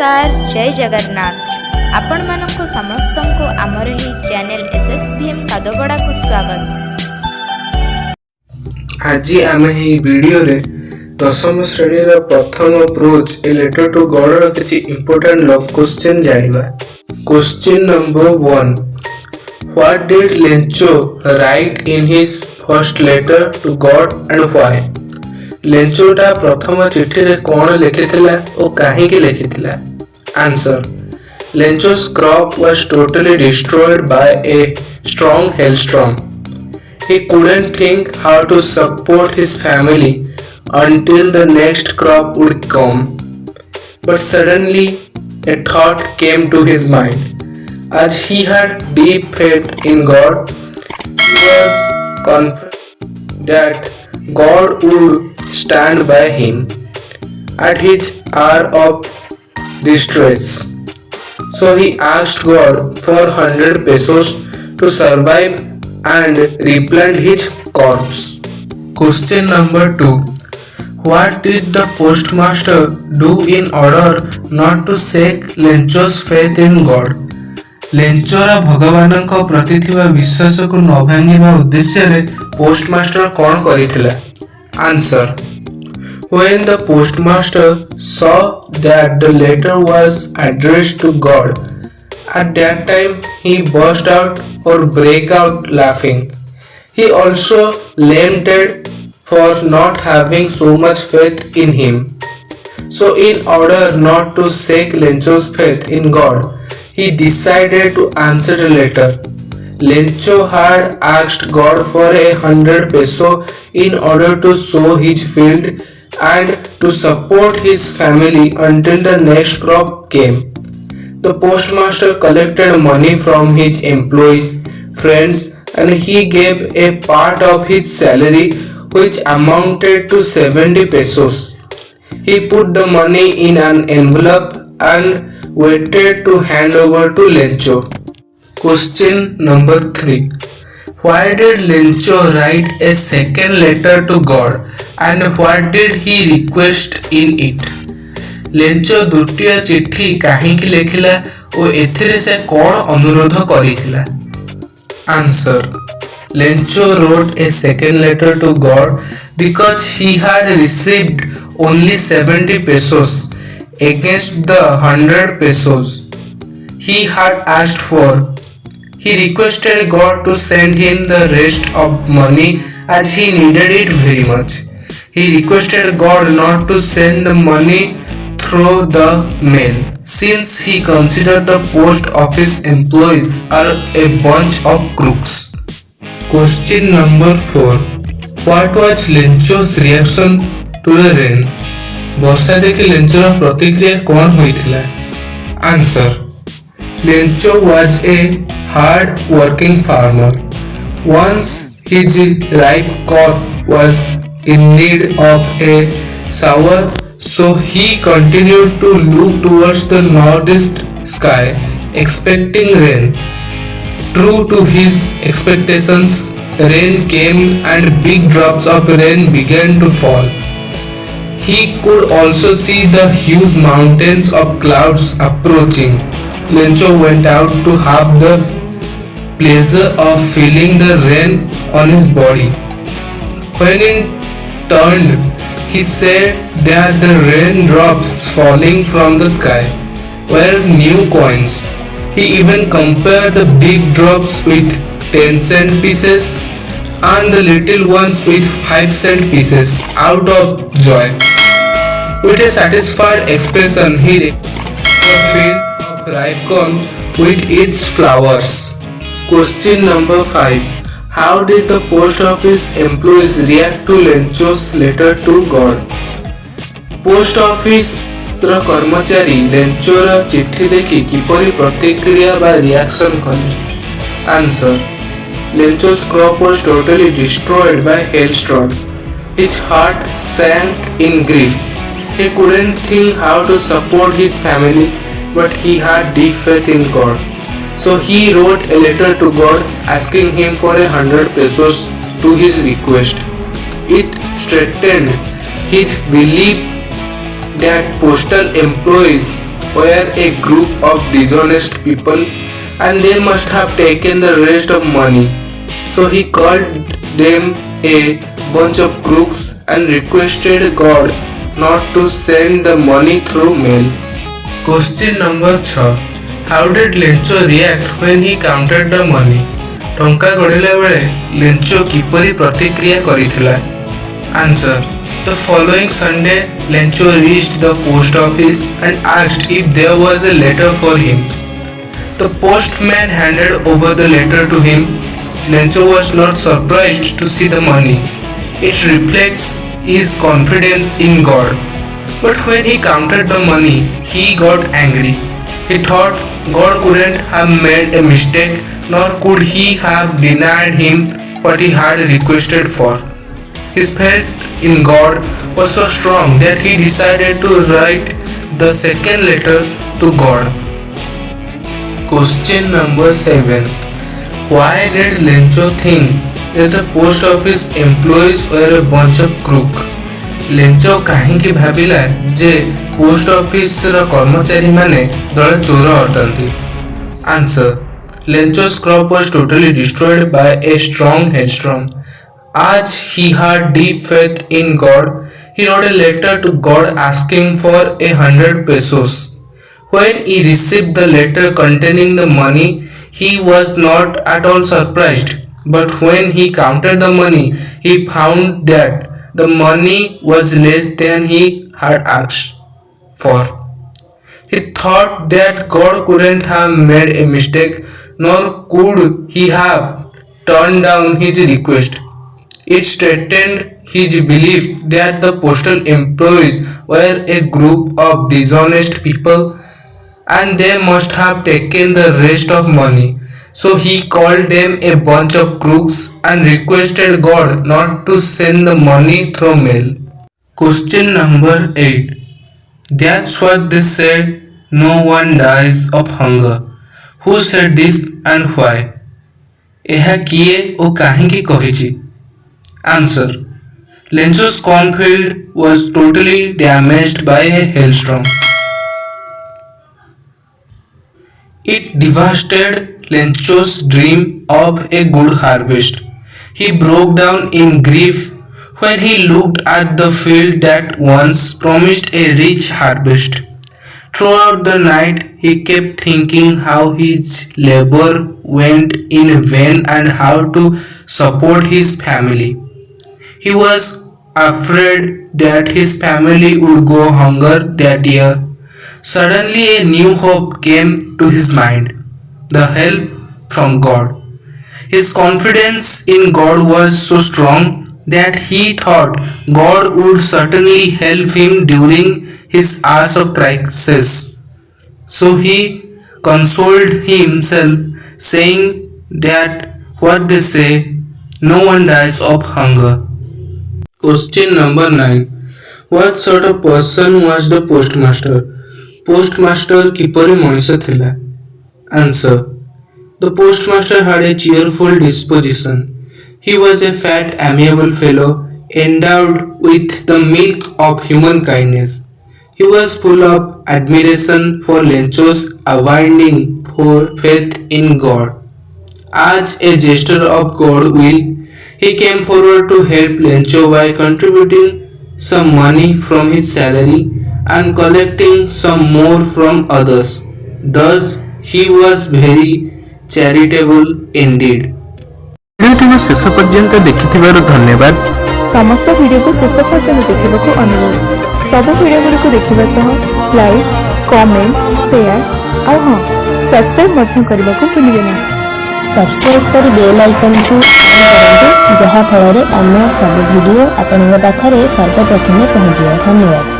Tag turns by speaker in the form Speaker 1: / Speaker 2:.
Speaker 1: नमस्कार जय जगन्नाथ आपण मानक समस्त को आमर ही चैनल एसएसबीएम कादोबड़ा को स्वागत।
Speaker 2: आज आम ही वीडियो रे दशम श्रेणी रा प्रथम prose a letter to God रा किछि इंपोर्टेंट लव क्वेश्चन जानिबा। Question number 1, what did Lencho write in his first letter to God and why? लेंचोटा प्रथम चिठी रे कोन लिखिथिला ओ काहे की लिखिथिला? Answer, लेंचो's crop was totally destroyed by a strong hailstorm. He couldn't think how to support his family until the next crop would come. But suddenly a thought came to his mind. As he had deep faith in God, he was confident that God would stand by him at his hour of distress. So he asked God for 100 pesos to survive and replant his corpse. Question number 2. What did the postmaster do in order not to shake Lencho's faith in God? लेंचोरा भगवान को प्रति थिबा विश्वास को न भांगिबा उद्देश्य रे पोस्टमास्टर कोन करिथिला? Answer, when the postmaster saw that the letter was addressed to God, at that time he burst out or break out laughing. He also lamented for not having so much faith in him. So in order not to shake Lencho's faith in God, he decided to answer the letter. Lencho had asked God for 100 peso in order to sow his field and to support his family until the next crop came. The postmaster collected money from his employees, friends, and he gave a part of his salary, which amounted to 70 pesos. He put the money in an envelope and waited to hand over to Lencho. Question number 3. Why did Lencho write a second letter to God and what did he request in it? Lencho द्वितीय चिट्ठी काहेकि लेखिला ओ एथिरे से कोन अनुरोध करिथिला? Answer, Lencho wrote a second letter to God because he had received only 70 pesos against the 100 pesos he had asked for. He requested God to send him the rest of money as he needed it very much. He requested God not to send the money through the mail, since he considered the post office employees are a bunch of crooks. Question number 4. What was Lencho's reaction to the rain? वर्षा देखि लेंचोर प्रतिक्रिया कोन होइथिला? Answer, Lencho was a hard-working farmer. Once his ripe crop was in need of a shower, so he continued to look towards the northeast sky, expecting rain. True to his expectations, rain came and big drops of rain began to fall. He could also see the huge mountains of clouds approaching. Lencho went out to have the pleasure of feeling the rain on his body. When he turned, he said that the raindrops falling from the sky were new coins. He even compared the big drops with 10-cent pieces and the little ones with 5-cent pieces out of joy. With a satisfied expression, he the field of ripe corn with its flowers. Question number 5. How did the post office employees react to Lencho's letter to God? Post office ର कर्मचारी लेंचोर चिट्ठी देखि किपरि प्रतिक्रिया बा reaction कले? Answer, Lencho's crop was totally destroyed by hailstorm. His heart sank in grief. He couldn't think how to support his family, but he had deep faith in God. So he wrote a letter to God asking him for 100 pesos to his request. It strengthened his belief that postal employees were a group of dishonest people and they must have taken the rest of money. So he called them a bunch of crooks and requested God not to send the money through mail. Question number 6. How did Lencho react when he counted the money? टंका गणिला बेले Lencho किपरि प्रतिक्रिया करिथिला? Answer. The following Sunday, Lencho reached the post office and asked if there was a letter for him. The postman handed over the letter to him. Lencho was not surprised to see the money. It reflects his confidence in God. But when he counted the money, he got angry. He thought God couldn't have made a mistake, nor could he have denied him what he had requested for. His faith in God was so strong that he decided to write the second letter to God. Question number 7. Why did Lencho think that the post office employees were a bunch of crooks? लेंचो काहींकि भाविला जे post office रा कर्मचारी माने दले चोर अटंती? Answer. लेंचो's crop was totally destroyed by a strong headstrong. As he had deep faith in God, he wrote a letter to God asking for 100 pesos. When he received the letter containing the money, he was not at all surprised. But when he counted the money, he found that the money was less than he had asked for. He thought that God couldn't have made a mistake, nor could he have turned down his request. It strengthened his belief that the postal employees were a group of dishonest people and they must have taken the rest of money. So he called them a bunch of crooks and requested God not to send the money through mail. Question number 8. That's what they said, no one dies of hunger. Who said this and why? ଏହା କିଏ ଓ କାହିଁକି କହିଛି? Answer. Lencho's cornfield was totally damaged by a hailstorm. It devastated Lencho's dream of a good harvest. He broke down in grief when he looked at the field that once promised a rich harvest. Throughout the night, he kept thinking how his labor went in vain and how to support his family. He was afraid that his family would go hungry that year. Suddenly, a new hope came to his mind. The help from God. His confidence in God was so strong that he thought God would certainly help him during his hours of crisis. So he consoled himself, saying that what they say, no one dies of hunger. Question number 9. What sort of person was the postmaster? Postmaster किपरि मनुष्य थिला? Answer. The postmaster had a cheerful disposition. He was a fat, amiable fellow, endowed with the milk of human kindness. He was full of admiration for Lencho's abiding faith in God. As a gesture of goodwill, he came forward to help Lencho by contributing some money from his salary and collecting some more from others. Thus, he was very charitable indeed.
Speaker 3: भिडियोटी शेष पर्यंत देखिथिबारु धन्यवाद।
Speaker 4: समस्त video को शेष पर्यंत देखा अनुरोध। सब वीडियो गुड़िक देखा सह लाइक, कमेंट, शेयर और हाँ सब्सक्राइब करने को भूलिए ना। सब्सक्राइब कर बेल आइकन को जहाँ फल अन्य सब वीडियो आपन पाखे सर्वप्रथम पहुँचे। धन्यवाद।